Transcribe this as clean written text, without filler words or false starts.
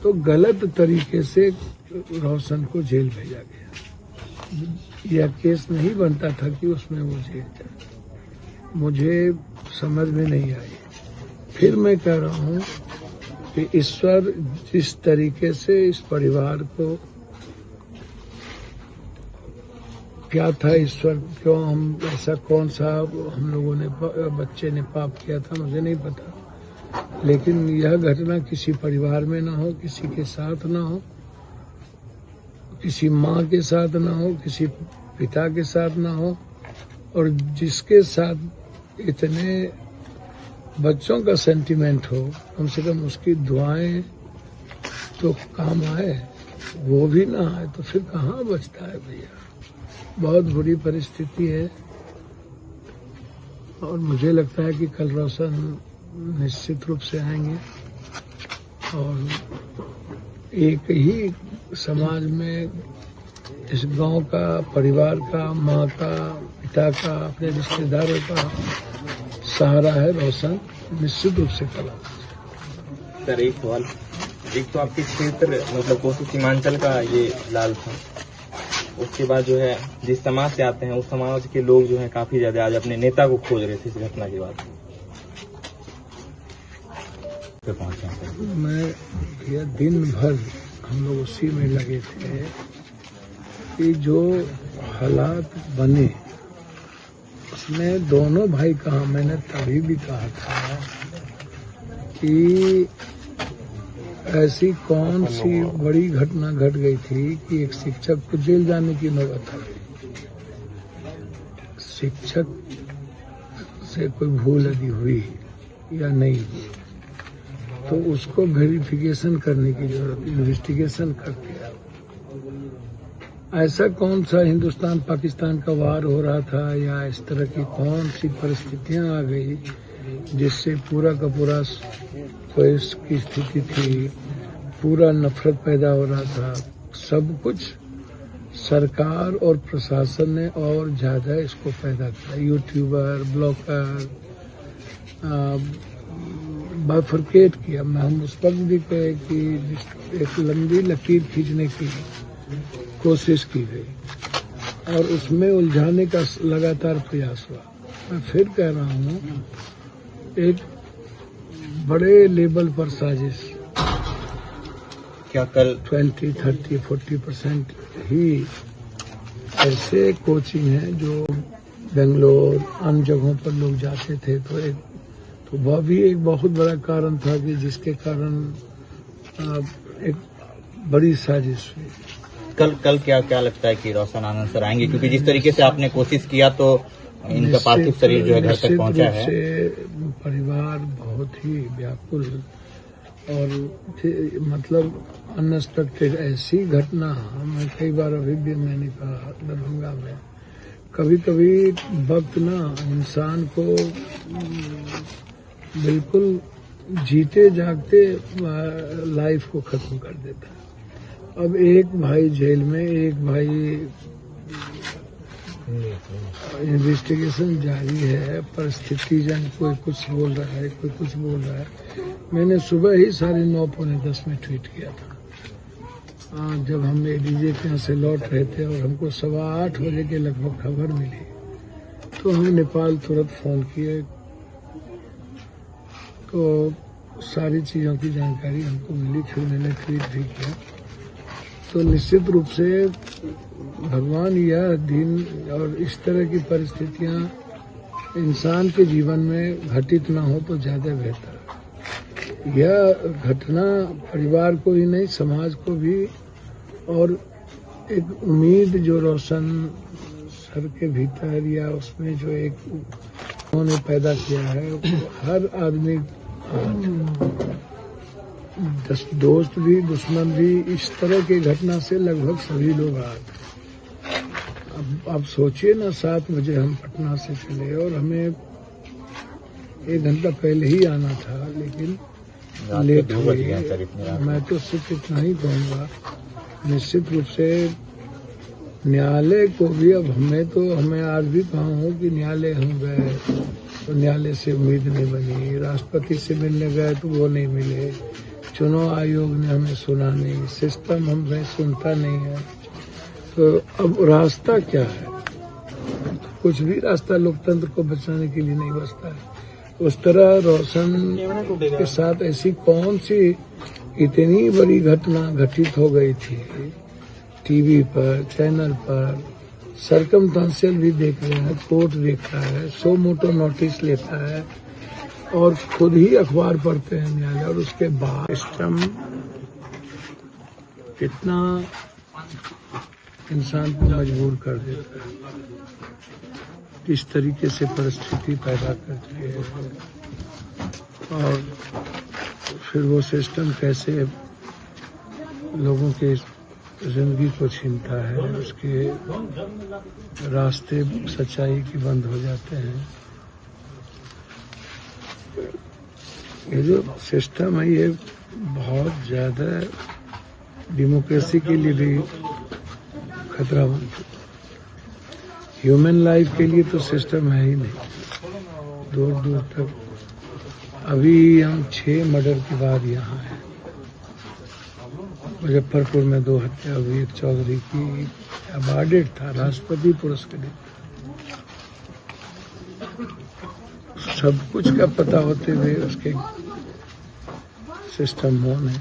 तो गलत तरीके से रोशन को जेल भेजा गया। यह केस नहीं बनता था कि उसमें वो जेल जाए। मुझे समझ में नहीं आई। फिर मैं कह रहा हूँ कि ईश्वर जिस तरीके से इस परिवार को, क्या था ईश्वर, क्यों हम ऐसा, कौन सा हम लोगों ने, बच्चे ने पाप किया था, मुझे नहीं पता। लेकिन यह घटना किसी परिवार में ना हो, किसी के साथ ना हो, किसी माँ के साथ ना हो, किसी पिता के साथ ना हो, और जिसके साथ इतने बच्चों का सेंटिमेंट हो, कम से कम उसकी दुआएं तो काम आए, वो भी ना आए तो फिर कहाँ बचता है भैया। बहुत बुरी परिस्थिति है और मुझे लगता है कि कल रोशन निश्चित रूप से आएंगे और एक ही समाज में, इस गांव का, परिवार का, माँ का, पिता का, अपने रिश्तेदारों का सहारा है रोशन, निश्चित रूप से कल। सर एक सवाल, एक तो आपके क्षेत्र मतलब कोसी सीमांचल का ये लाल था, उसके बाद जो है जिस समाज से आते हैं उस समाज के लोग जो है काफी ज्यादा आज अपने नेता को खोज रहे थे इस घटना के बाद। मैं भैया दिन भर हम लोग उसी में लगे थे कि जो हालात बने उसमें दोनों भाई कहा, मैंने तभी भी कहा था कि ऐसी कौन सी बड़ी घटना घट गई थी कि एक शिक्षक को जेल जाने की नौबत आ गई। शिक्षक से कोई भूल यदि हुई या नहीं हुई तो उसको वेरिफिकेशन करने की जरूरत, इन्वेस्टिगेशन करके। ऐसा कौन सा हिंदुस्तान पाकिस्तान का वार हो रहा था या इस तरह की कौन सी परिस्थितियां आ गई जिससे पूरा का पूरा क्वेश की स्थिति थी, पूरा नफरत पैदा हो रहा था। सब कुछ सरकार और प्रशासन ने और ज्यादा इसको पैदा किया। यूट्यूबर, ब्लॉगर, बाइफरकेट किया। हम उस वक्त भी कहे कि एक लंबी लकीर खींचने की कोशिश की गई और उसमें उलझाने का लगातार प्रयास हुआ। मैं फिर कह रहा हूँ, एक बड़े लेवल पर साजिश, क्या कल 20, 30, 40% ही ऐसे कोचिंग हैं जो बेंगलोर, अन्य जगहों पर लोग जाते थे, तो वह भी एक बहुत बड़ा कारण था कि जिसके कारण एक बड़ी साजिश हुई। कल क्या लगता है कि रोशन आनंद सर आएंगे, क्योंकि जिस तरीके से आपने कोशिश किया तो इनका पार्थिव शरीर जो है घर तक पहुंचा है। परिवार बहुत ही व्याकुल और मतलब अनएक्सपेक्टेड ऐसी घटना। मैं कई बार अभी भी मैंने कहा दरभंगा में, कभी कभी वक्त ना इंसान को बिल्कुल जीते जागते लाइफ को खत्म कर देता है। अब एक भाई जेल में, एक भाई, इन्वेस्टिगेशन जारी है, परिस्थितिजन कोई कुछ बोल रहा है, कोई कुछ बोल रहा है। मैंने सुबह ही 9:30 पौने 10 में ट्वीट किया था, जब हम एडीजे के यहाँ से लौट रहे थे और हमको 8:15 बजे के लगभग खबर मिली तो हम नेपाल तुरंत फोन किए, तो सारी चीज़ों की जानकारी हमको मिली। फिर मैंने ट्वीट भी किया। तो निश्चित रूप से भगवान यह दिन और इस तरह की परिस्थितियां इंसान के जीवन में घटित ना हो तो ज्यादा बेहतर। यह घटना परिवार को ही नहीं, समाज को भी, और एक उम्मीद जो रोशन सर के भीतर या उसमें जो एक उन्होंने पैदा किया है, हर आदमी, दोस्त भी दुश्मन भी, इस तरह की घटना से लगभग सभी लोग आए। अब सोचिए ना, 7 बजे हम पटना से चले और हमें 1 घंटा पहले ही आना था, लेकिन लेट हो गया। मैं तो सिर्फ इतना ही कहूँगा, निश्चित रूप से न्यायालय को भी, अब हमें आज भी कहा हूँ कि न्यायालय हम गए तो न्यायालय से उम्मीद नहीं बनी, राष्ट्रपति से मिलने गए तो वो नहीं मिले, चुनाव आयोग ने हमें सुना नहीं, सिस्टम हमें सुनता नहीं है, तो अब रास्ता क्या है? कुछ भी रास्ता लोकतंत्र को बचाने के लिए नहीं बचता है। उस तरह रोशन के साथ ऐसी कौन सी इतनी बड़ी घटना घटित हो गई थी, टीवी पर, चैनल पर, सरकमस्टेंशियल भी देख रहे हैं, कोर्ट देख रहा है, सो मोटो नोटिस लेता है और खुद ही अखबार पढ़ते हैं न्यायालय, और उसके बाद सिस्टम कितना इंसान को मजबूर कर देता है, किस तरीके से परिस्थिति पैदा करती है, और फिर वो सिस्टम कैसे लोगों के जिंदगी को छीनता है, उसके रास्ते सच्चाई के बंद हो जाते हैं। ये जो सिस्टम है ये बहुत ज्यादा डेमोक्रेसी के लिए भी खतरा बन चुका। ह्यूमन लाइफ के लिए तो सिस्टम है ही नहीं, दूर दूर तक। अभी हम 6 मर्डर के बाद यहाँ हैं। मुजफ्फरपुर में 2 हत्या हुई, एक चौधरी की अवार्डेड था, राष्ट्रपति पुरस्कृत। सब कुछ का पता होते हुए उसके सिस्टम हो नहीं।